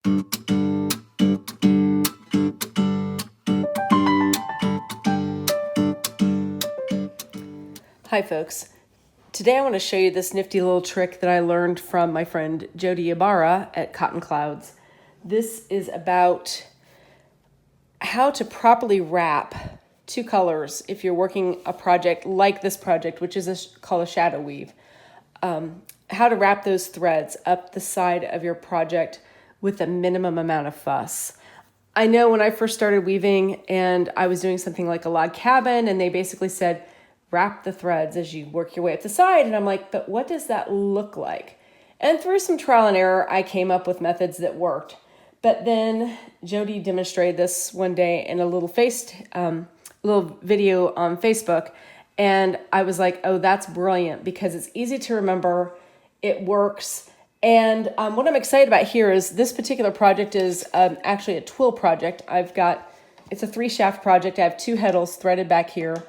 Hi folks, today I want to show you this nifty little trick that I learned from my friend Jody Ibarra at Cotton Clouds. This is about how to properly wrap two colors if you're working a project like this project, which is called a shadow weave. How to wrap those threads up the side of your project with a minimum amount of fuss. I know when I first started weaving and I was doing something like a log cabin and they basically said, wrap the threads as you work your way up the side. And I'm like, but what does that look like? And through some trial and error, I came up with methods that worked. But then Jody demonstrated this one day in a little video on Facebook. And I was like, oh, that's brilliant because it's easy to remember. It works. And what I'm excited about here is this particular project is actually a twill project. It's a 3-shaft project. I have 2 heddles threaded back here.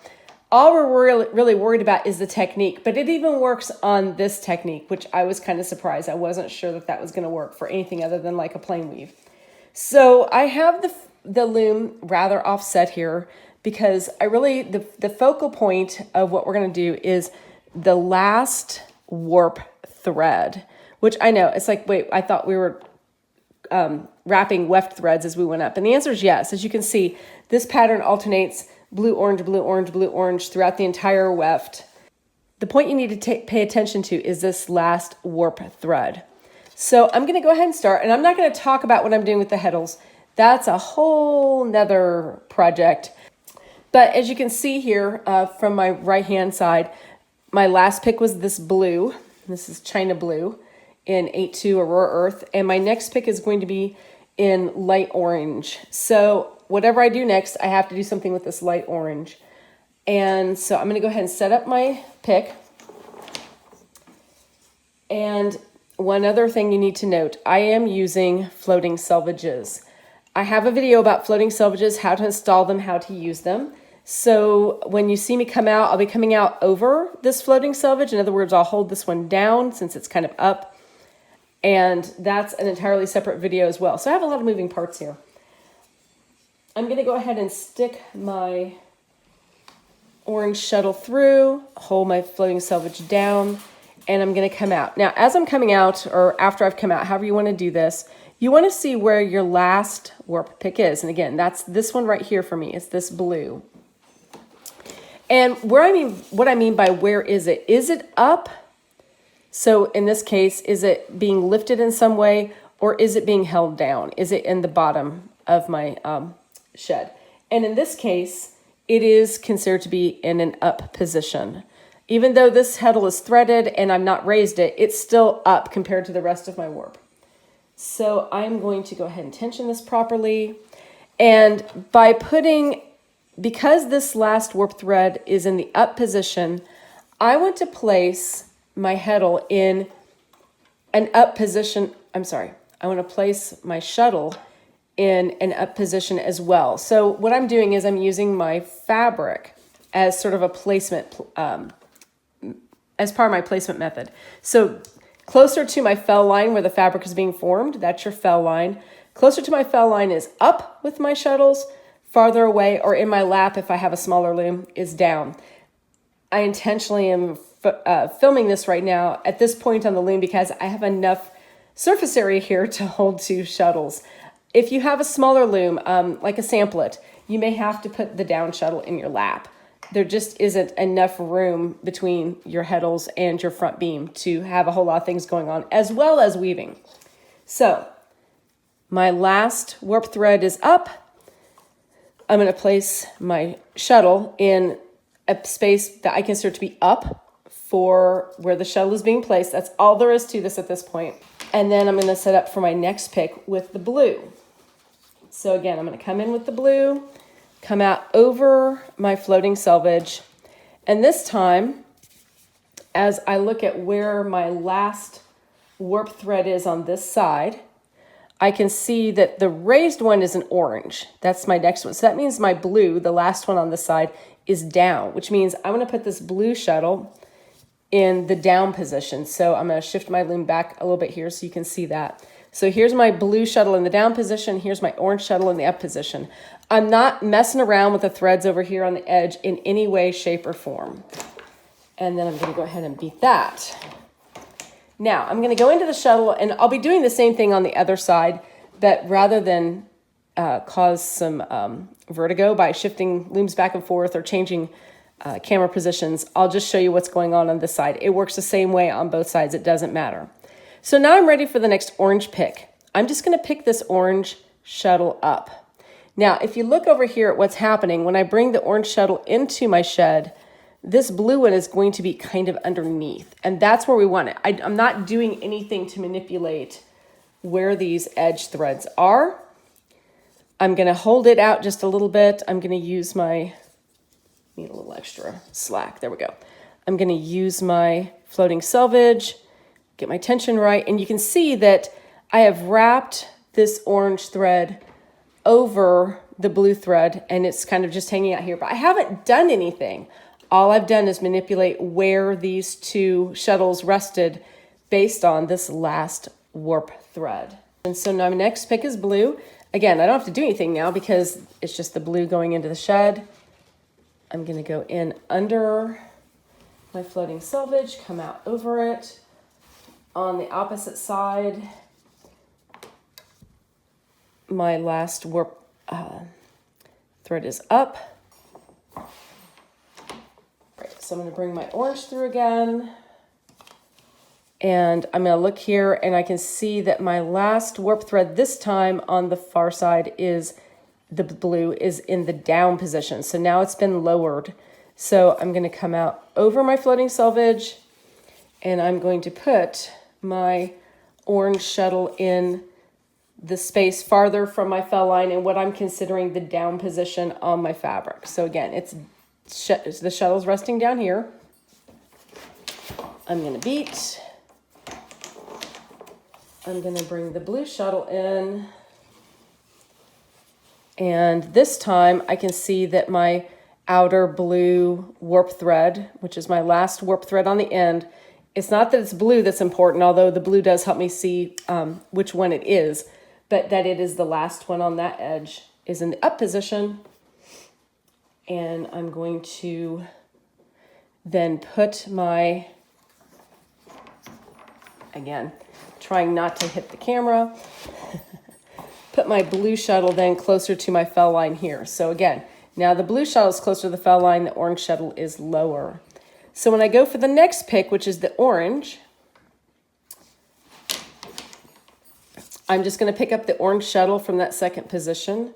All we're really worried about is the technique, but it even works on this technique, which I was kind of surprised. I wasn't sure that was going to work for anything other than like a plain weave. So I have the loom rather offset here because the focal point of what we're going to do is the last warp thread, which I know it's like, wait, I thought we were wrapping weft threads as we went up. And the answer is yes. As you can see, this pattern alternates blue, orange, blue, orange, blue, orange throughout the entire weft. The point you need to pay attention to is this last warp thread. So I'm going to go ahead and start, and I'm not going to talk about what I'm doing with the heddles. That's a whole nother project. But as you can see here from my right-hand side, my last pick was this blue. This is China blue in 8-2 Aurora Earth. And my next pick is going to be in light orange. So whatever I do next, I have to do something with this light orange. And so I'm going to go ahead and set up my pick. And one other thing you need to note, I am using floating selvages. I have a video about floating selvages, how to install them, how to use them. So when you see me come out, I'll be coming out over this floating selvage. In other words, I'll hold this one down since it's kind of up. And that's an entirely separate video as well. So I have a lot of moving parts here. I'm going to go ahead and stick my orange shuttle through, hold my floating selvage down, and I'm going to come out. Now, as I'm coming out, or after I've come out, however you want to do this, you want to see where your last warp pick is. And again, that's this one right here for me. It's this blue. And what I mean by where is it? Is it up? So in this case, is it being lifted in some way, or is it being held down? Is it in the bottom of my shed? And in this case, it is considered to be in an up position. Even though this heddle is threaded and I'm not raised it, it's still up compared to the rest of my warp. So I'm going to go ahead and tension this properly. And because this last warp thread is in the up position, I want to place my heddle in an up position. I want to place my shuttle in an up position as well. So what I'm doing is I'm using my fabric as sort of a placement, as part of my placement method. So closer to my fell line where the fabric is being formed, that's your fell line. Closer to my fell line is up with my shuttles, farther away or in my lap if I have a smaller loom is down. I intentionally am filming this right now at this point on the loom because I have enough surface area here to hold 2 shuttles. If you have a smaller loom, like a samplet, you may have to put the down shuttle in your lap. There just isn't enough room between your heddles and your front beam to have a whole lot of things going on, as well as weaving. So my last warp thread is up. I'm going to place my shuttle in a space that I consider to be up for where the shuttle is being placed. That's all there is to this at this point. And then I'm going to set up for my next pick with the blue. So again, I'm going to come in with the blue, come out over my floating selvage. And this time, as I look at where my last warp thread is on this side, I can see that the raised one is an orange. That's my next one. So that means my blue, the last one on this side, is down, which means I'm going to put this blue shuttle in the down position. So I'm going to shift my loom back a little bit here so you can see that. So here's my blue shuttle in the down position. Here's my orange shuttle in the up position. I'm not messing around with the threads over here on the edge in any way, shape, or form. And then I'm going to go ahead and beat that. Now I'm going to go into the shuttle, and I'll be doing the same thing on the other side, but rather than cause some vertigo by shifting looms back and forth or changing camera positions, I'll just show you what's going on this side. It works the same way on both sides. It doesn't matter. So now I'm ready for the next orange pick. I'm just going to pick this orange shuttle up. Now, if you look over here at what's happening, when I bring the orange shuttle into my shed, this blue one is going to be kind of underneath, and that's where we want it. I'm not doing anything to manipulate where these edge threads are. I'm going to hold it out just a little bit. I'm going to use my, need a little extra slack. There we go. I'm going to use my floating selvage, get my tension right, and you can see that I have wrapped this orange thread over the blue thread, and it's kind of just hanging out here, but I haven't done anything. All I've done is manipulate where these two shuttles rested based on this last warp thread. And so now my next pick is blue. Again, I don't have to do anything now because it's just the blue going into the shed. I'm going to go in under my floating selvage, come out over it. On the opposite side, my last warp thread is up. Right, so I'm going to bring my orange through again. And I'm going to look here, and I can see that my last warp thread this time on the far side is the blue is in the down position. So now it's been lowered. So I'm going to come out over my floating selvage, and I'm going to put my orange shuttle in the space farther from my fell line and what I'm considering the down position on my fabric. So again, it's the shuttle's resting down here. I'm going to beat. I'm going to bring the blue shuttle in. And this time I can see that my outer blue warp thread, which is my last warp thread on the end, it's not that it's blue that's important, although the blue does help me see which one it is, but that it is the last one on that edge is in the up position. And I'm going to then put my, again, trying not to hit the camera, put my blue shuttle then closer to my fell line here. So again, now the blue shuttle is closer to the fell line, the orange shuttle is lower. So when I go for the next pick, which is the orange, I'm just going to pick up the orange shuttle from that second position,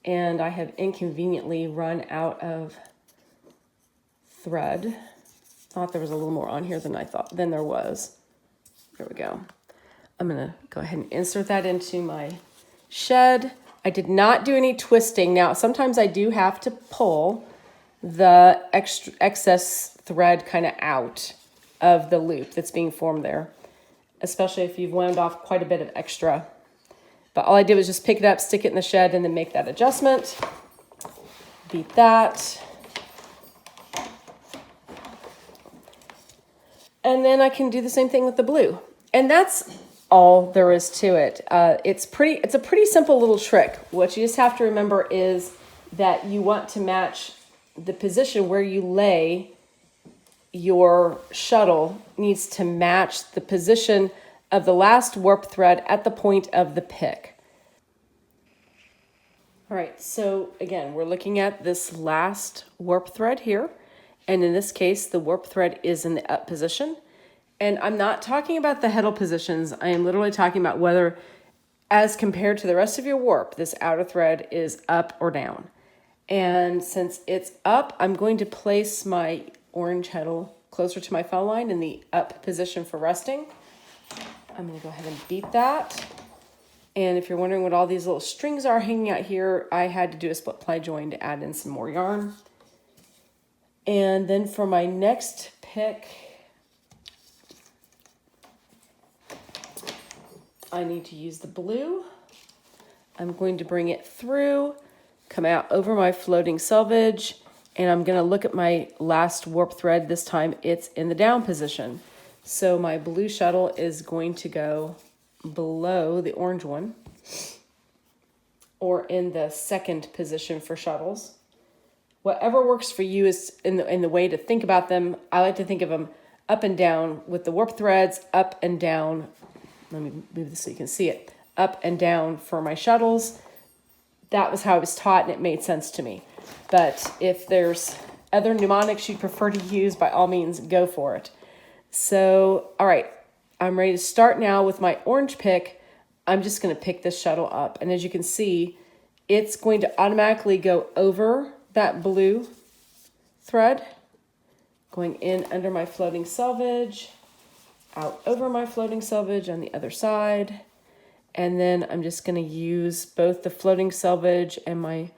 and I have inconveniently run out of thread. Thought there was a little more on here than there was. There we go. I'm going to go ahead and insert that into my shed. I did not do any twisting. Now, sometimes I do have to pull the excess thread kind of out of the loop that's being formed there, especially if you've wound off quite a bit of extra. But all I did was just pick it up, stick it in the shed, and then make that adjustment. Beat that. And then I can do the same thing with the blue. And that's all there is to it. It's a pretty simple little trick. What you just have to remember is that you want to match the position where you lay your shuttle needs to match the position of the last warp thread at the point of the pick. All right, so again, we're looking at this last warp thread here. And in this case, the warp thread is in the up position. And I'm not talking about the heddle positions. I am literally talking about whether, as compared to the rest of your warp, this outer thread is up or down. And since it's up, I'm going to place my orange heddle closer to my fell line in the up position for resting. I'm going to go ahead and beat that. And if you're wondering what all these little strings are hanging out here, I had to do a split ply join to add in some more yarn. And then for my next pick, I need to use the blue. I'm going to bring it through, come out over my floating selvage, and I'm going to look at my last warp thread. This time it's in the down position. So my blue shuttle is going to go below the orange one, or in the second position for shuttles. Whatever works for you is in the way to think about them. I like to think of them up and down with the warp threads, up and down. Let me move this so you can see it. Up and down for my shuttles. That was how I was taught, and it made sense to me. But if there's other mnemonics you prefer to use, by all means, go for it. So, all right, I'm ready to start now with my orange pick. I'm just going to pick this shuttle up. And as you can see, it's going to automatically go over that blue thread, going in under my floating selvage, out over my floating selvage on the other side. And then I'm just going to use both the floating selvage and my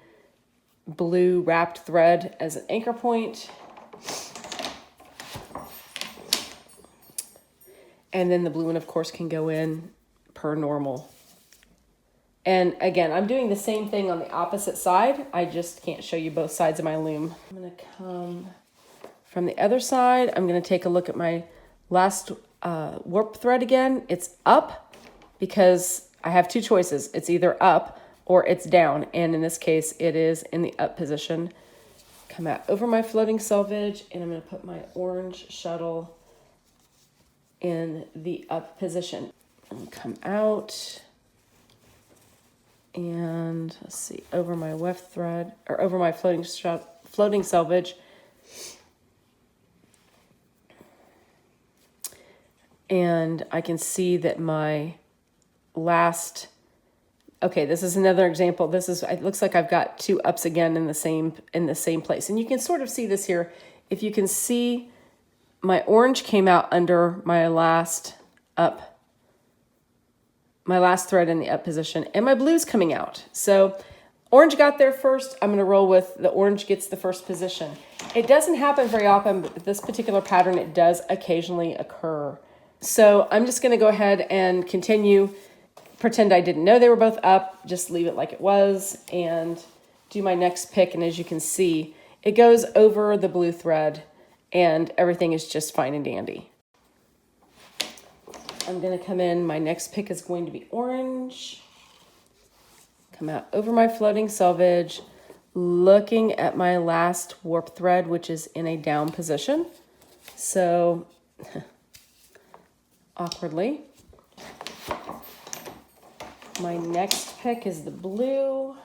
blue wrapped thread as an anchor point. And then the blue one, of course, can go in per normal. And again, I'm doing the same thing on the opposite side. I just can't show you both sides of my loom. I'm going to come from the other side. I'm going to take a look at my last warp thread again. It's up because I have two choices. It's either up or it's down. And in this case, it is in the up position. Come out over my floating selvage, and I'm going to put my orange shuttle in the up position. And come out, and let's see, over my weft thread, or over my floating selvage. And I can see that my last, okay, this is another example. This is, it looks like I've got two ups again in the same place. And you can sort of see this here. If you can see, my orange came out under my last thread in the up position, and my blue's coming out. So orange got there first. I'm going to roll with the orange gets the first position. It doesn't happen very often, but this particular pattern, it does occasionally occur. So I'm just going to go ahead and continue, pretend I didn't know they were both up, just leave it like it was, and do my next pick. And as you can see, it goes over the blue thread, and everything is just fine and dandy. I'm going to come in, my next pick is going to be orange. Come out over my floating selvage, looking at my last warp thread, which is in a down position. So, awkwardly. My next pick is the blue.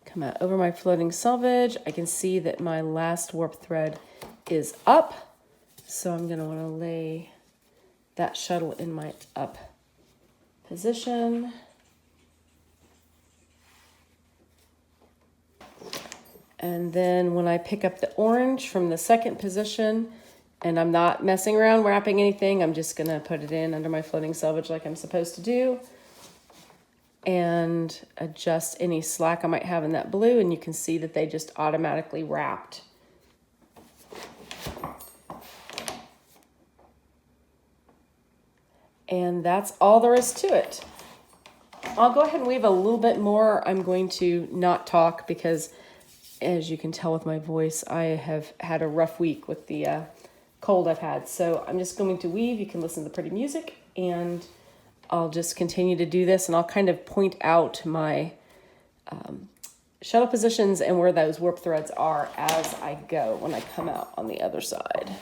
Come out over my floating selvage. I can see that my last warp thread is up. So I'm going to want to lay that shuttle in my up position. And then when I pick up the orange from the second position, and I'm not messing around wrapping anything, I'm just going to put it in under my floating selvage like I'm supposed to do, and adjust any slack I might have in that blue, and you can see that they just automatically wrapped. And that's all there is to it. I'll go ahead and weave a little bit more. I'm going to not talk because, as you can tell with my voice, I have had a rough week with the cold I've had. So I'm just going to weave. You can listen to the pretty music, and I'll just continue to do this, and I'll kind of point out my shuttle positions and where those warp threads are as I go when I come out on the other side.